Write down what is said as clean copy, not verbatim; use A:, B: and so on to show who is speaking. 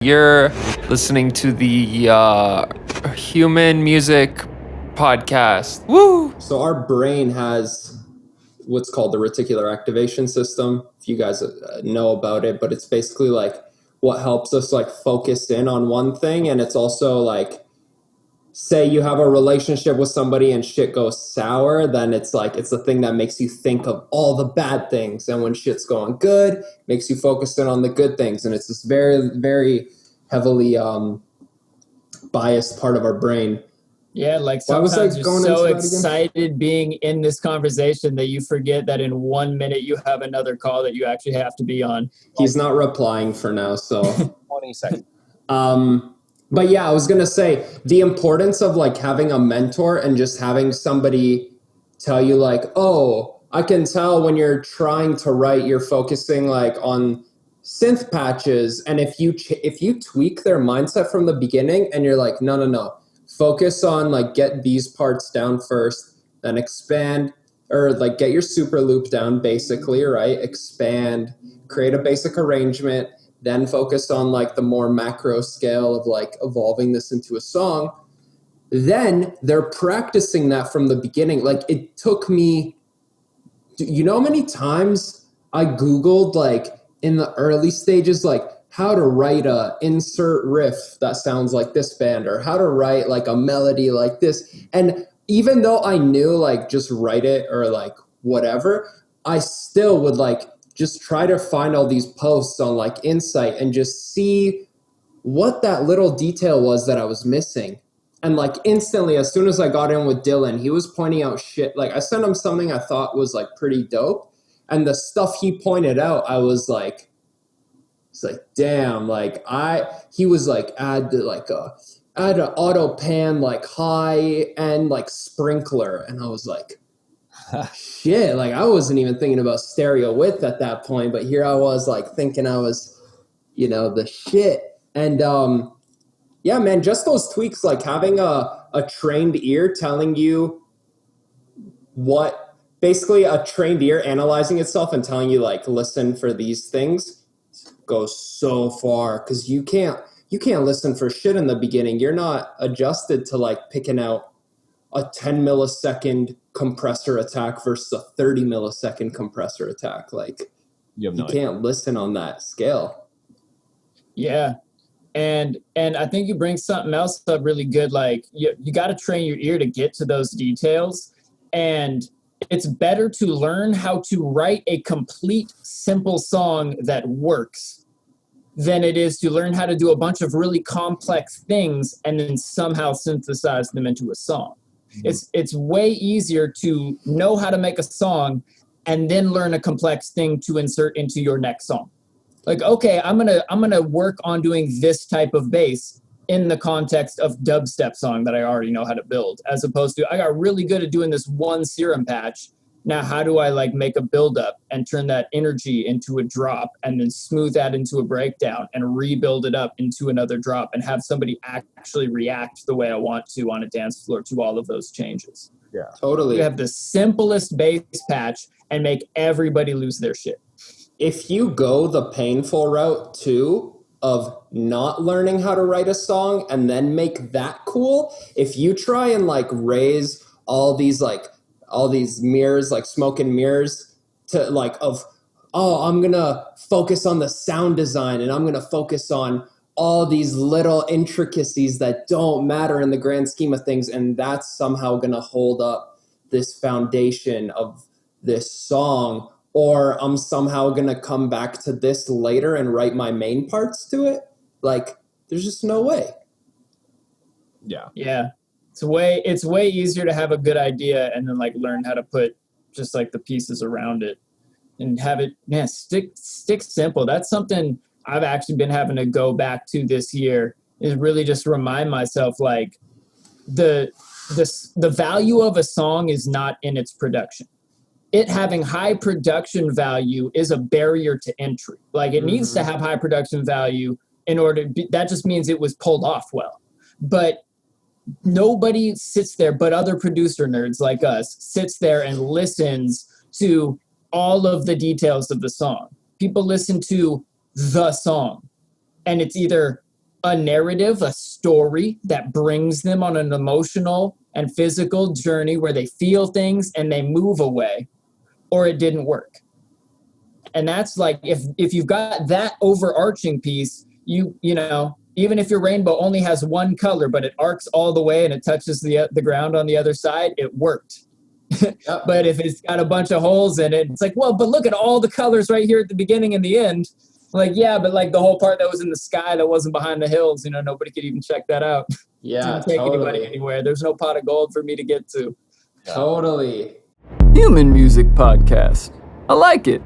A: You're listening to the Human Music Podcast. Woo!
B: So our brain has what's called the reticular activation system. If you guys know about it, but it's basically like what helps us like focus in on one thing. And it's also like, say you have a relationship with somebody and shit goes sour, then it's like, it's the thing that makes you think of all the bad things. And when shit's going good, makes you focus in on the good things. And it's this very, very heavily biased part of our brain.
C: Yeah, like sometimes you're so excited being in this conversation that you forget that in 1 minute you have another call that you actually have to be on.
B: He's not replying for now, so
D: 20 seconds.
B: But yeah, I was gonna say the importance of like having a mentor and just having somebody tell you like, oh, I can tell when you're trying to write, you're focusing like on synth patches, and if you tweak their mindset from the beginning and you're like, no. Focus on like get these parts down first, then expand, or like get your super loop down basically, right? Expand, create a basic arrangement, then focus on like the more macro scale of like evolving this into a song. Then they're practicing that from the beginning. Like it took me, you know how many times I Googled like in the early stages, like how to write a insert riff that sounds like this band, or how to write like a melody like this. And even though I knew like just write it or like whatever, I still would like just try to find all these posts on like Insight and just see what that little detail was that I was missing. And like instantly, as soon as I got in with Dylan, he was pointing out shit. Like I sent him something I thought was like pretty dope. And the stuff he pointed out, I was like, it's like, damn, like he was like, add an auto pan, like high end, like sprinkler. And I was like, shit, like I wasn't even thinking about stereo width at that point, but here I was like thinking I was, the shit. And yeah, man, just those tweaks, like having a trained ear telling you basically a trained ear analyzing itself and telling you like, listen for these things goes so far, because you can't listen for shit in the beginning. You're not adjusted to like picking out a 10 millisecond compressor attack versus a 30 millisecond compressor attack. Like you can't listen on that scale.
C: Yeah. And I think you bring something else up really good. Like you got to train your ear to get to those details. And it's better to learn how to write a complete, simple song that works than it is to learn how to do a bunch of really complex things and then somehow synthesize them into a song. Mm-hmm. It's way easier to know how to make a song and then learn a complex thing to insert into your next song. Like, okay, I'm gonna work on doing this type of bass in the context of dubstep song that I already know how to build, as opposed to I got really good at doing this one serum patch. Now, how do I like make a buildup and turn that energy into a drop and then smooth that into a breakdown and rebuild it up into another drop and have somebody actually react the way I want to on a dance floor to all of those changes?
D: Yeah,
B: totally.
C: You have the simplest bass patch and make everybody lose their shit.
B: If you go the painful route too, of not learning how to write a song and then make that cool, if you try and like raise all these mirrors, like smoke and mirrors to like I'm gonna focus on the sound design and I'm gonna focus on all these little intricacies that don't matter in the grand scheme of things, and that's somehow gonna hold up this foundation of this song, or I'm somehow going to come back to this later and write my main parts to it. Like, there's just no way.
C: Yeah. It's way easier to have a good idea and then like learn how to put just like the pieces around it and have it, stick simple. That's something I've actually been having to go back to this year, is really just remind myself like the value of a song is not in its production. It having high production value is a barrier to entry. Like it needs to have high production value in order that just means it was pulled off well. But nobody sits there, but other producer nerds like us sits there and listens to all of the details of the song. People listen to the song and it's either a narrative, a story that brings them on an emotional and physical journey where they feel things and they move away, or it didn't work. And that's like, if you've got that overarching piece, you know, even if your rainbow only has one color, but it arcs all the way and it touches the ground on the other side, it worked.
B: Yep.
C: But if it's got a bunch of holes in it, it's like, well, but look at all the colors right here at the beginning and the end. Like, yeah, but like the whole part that was in the sky that wasn't behind the hills, you know, nobody could even check that out.
B: Yeah,
C: Didn't take anybody
B: totally.
C: anywhere. There's no pot of gold for me to get to.
B: Totally.
A: Human Music Podcast. I like it.